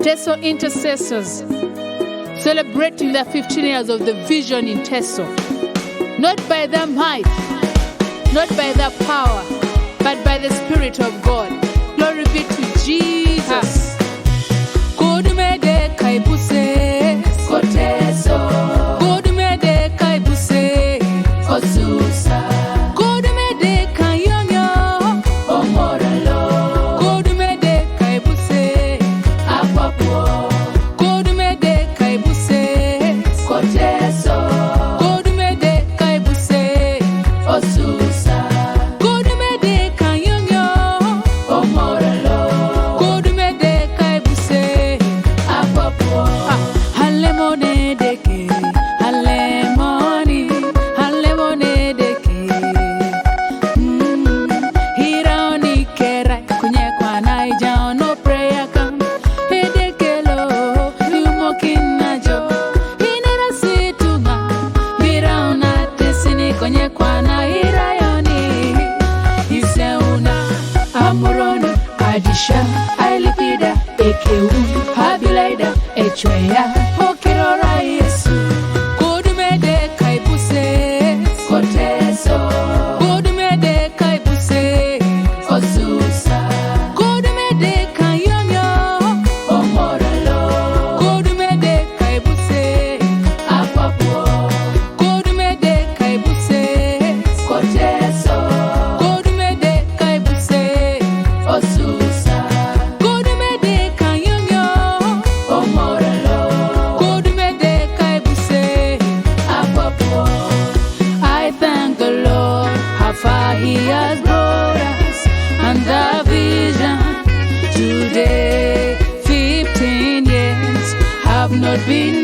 Teso intercessors celebrating their 15 years of the vision in Teso. Not by their might, not by their power, but by the Spirit of God. Glory be to Jesus. Kodum Edeke Aibuses Koteso. Kodum Edeke Aibuses Kosusa. Kodum Edeke Yonyo Omoralo. Kodum Edeke Aibuses Apapo. Kodum Edeke Aibuses Koteso. Kodum Edeke Aibuses Osusa. Kodum Edeke Yonyo Omoralo. Kodum Edeke Aibuses Apapo. Halemone Edeke, halemone Edeke. Hiraoni kera kunye kwa naija no prayer kam. Edeke lo yumo kinajo. Hinera situma hiraona tesini kunye kwa na hirayoni. Iseuna amuroni adisha ailipida ekeu habilaida echweya hokirora Yesu. Kodum Edeke Aibuses Koteso. Kodum Edeke Aibuses Kosusa. Kodum Edeke Yonyo Omoralo. Kodum Edeke Aibuses Apapo. Kodum Edeke Aibuses Koteso. Kodum Edeke Aibuses Osusa. Kodum Edeke Yonyo Omoralo. Kodum Edeke Aibuses Apapo. I thank the Lord how far He has brought us, and the vision today, 15 years have not been